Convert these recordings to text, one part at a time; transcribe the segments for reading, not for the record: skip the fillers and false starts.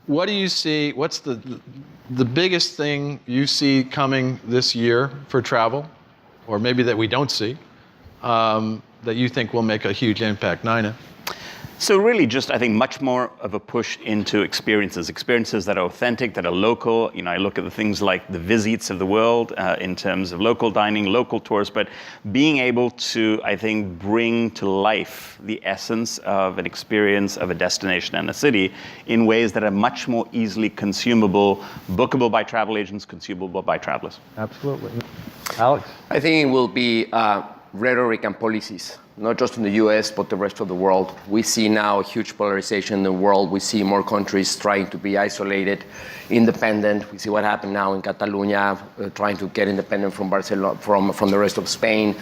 what do you see? What's the biggest thing you see coming this year for travel, or maybe that we don't see, that you think will make a huge impact? Ninan? So really just, I think, much more of a push into experiences that are authentic, that are local. I look at the things like the Visits of the world in terms of local dining, local tours, but being able to, I think, bring to life the essence of an experience of a destination and a city in ways that are much more easily consumable, bookable by travel agents, consumable by travelers. Absolutely. Alex? I think it will be rhetoric and policies, not just in the US, but the rest of the world. We see now a huge polarization in the world. We see more countries trying to be isolated, independent. We see what happened now in Catalonia, trying to get independent from Barcelona, from the rest of Spain.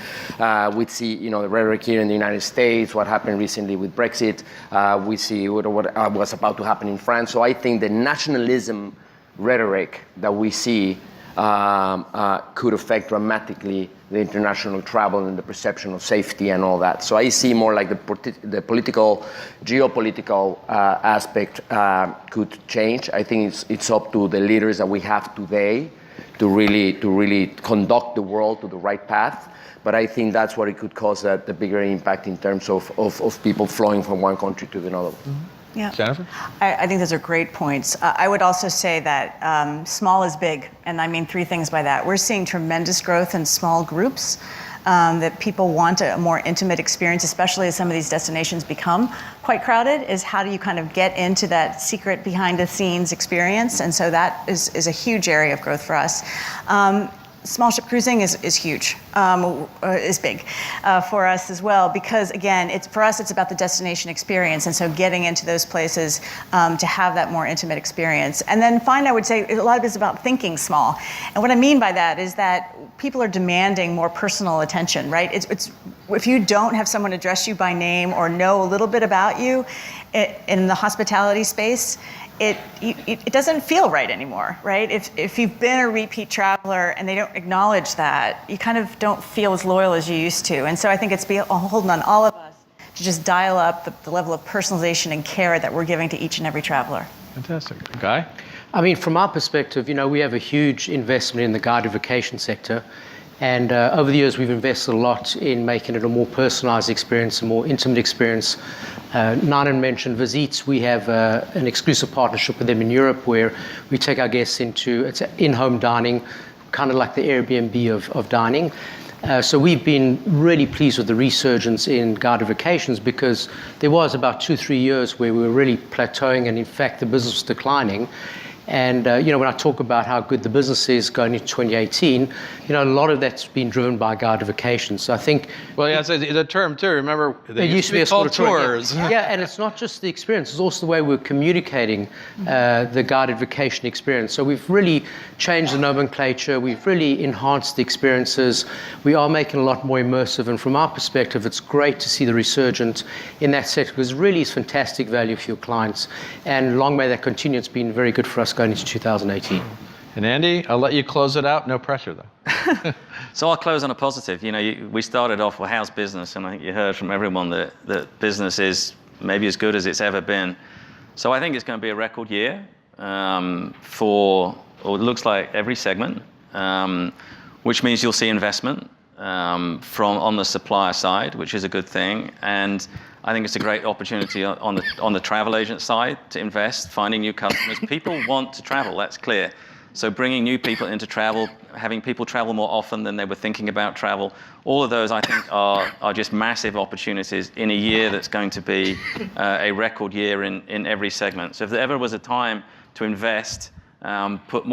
We see, the rhetoric here in the United States, what happened recently with Brexit. We see what was about to happen in France. So I think the nationalism rhetoric that we see could affect dramatically the international travel and the perception of safety and all that. So I see more like the political, geopolitical aspect could change. I think it's up to the leaders that we have today to really conduct the world to the right path. But I think that's what it could cause the bigger impact in terms of people flowing from one country to another. Mm-hmm. Yeah. Jennifer? I think those are great points. I would also say that small is big, and I mean three things by that. We're seeing tremendous growth in small groups, that people want a more intimate experience, especially as some of these destinations become quite crowded, is how do you kind of get into that secret behind the scenes experience? And so that is a huge area of growth for us. Small ship cruising is huge, is big for us as well, because again, for us, it's about the destination experience. And so getting into those places to have that more intimate experience. And then finally, I would say a lot of it is about thinking small. And what I mean by that is that people are demanding more personal attention, right? It's if you don't have someone address you by name or know a little bit about you in the hospitality space, it doesn't feel right anymore, right? If you've been a repeat traveler and they don't acknowledge that, you kind of don't feel as loyal as you used to. And so I think it's holding on all of us to just dial up the level of personalization and care that we're giving to each and every traveler. Fantastic. Guy? I mean, from our perspective, we have a huge investment in the guided vacation sector. And over the years, we've invested a lot in making it a more personalized experience, a more intimate experience. Ninan mentioned Visits. We have an exclusive partnership with them in Europe where we take our guests it's in-home dining, kind of like the Airbnb of dining. So we've been really pleased with the resurgence in guided vacations because there was about 2-3 years where we were really plateauing and in fact the business was declining. And when I talk about how good the business is going into 2018, a lot of that's been driven by guided vacations. So I think... Well, yeah, it's a term too. Remember, they used to be called tours. Yeah, and it's not just the experience. It's also the way we're communicating the guided vacation experience. So we've really changed the nomenclature. We've really enhanced the experiences. We are making a lot more immersive. And from our perspective, it's great to see the resurgence in that sector because it really is fantastic value for your clients. And long may that continue. It's been very good for us going into 2018. And Andy, I'll let you close it out. No pressure, though. So I'll close on a positive. We started off, how's business? And I think you heard from everyone that business is maybe as good as it's ever been. So I think it's going to be a record year for, or it looks like every segment, which means you'll see investment on the supplier side, which is a good thing. And I think it's a great opportunity on the travel agent side to invest, finding new customers. People want to travel, that's clear. So bringing new people into travel, having people travel more often than they were thinking about travel, all of those I think are just massive opportunities in a year that's going to be a record year in every segment. So if there ever was a time to invest, put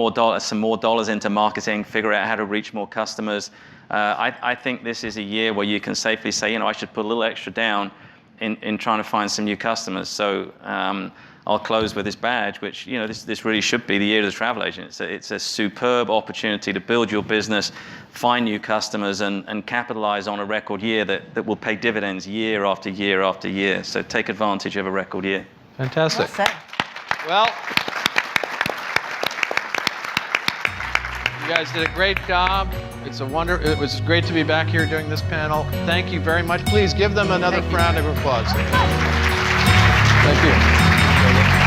some more dollars into marketing, figure out how to reach more customers, I think this is a year where you can safely say, I should put a little extra down in trying to find some new customers. So I'll close with this badge, which, this really should be the year of the travel agent. It's a superb opportunity to build your business, find new customers, and capitalize on a record year that will pay dividends year after year after year. So take advantage of a record year. Fantastic. Well said. Well, you guys did a great job. It was great to be back here doing this panel. Thank you very much. Please give them another round of applause. Thank you.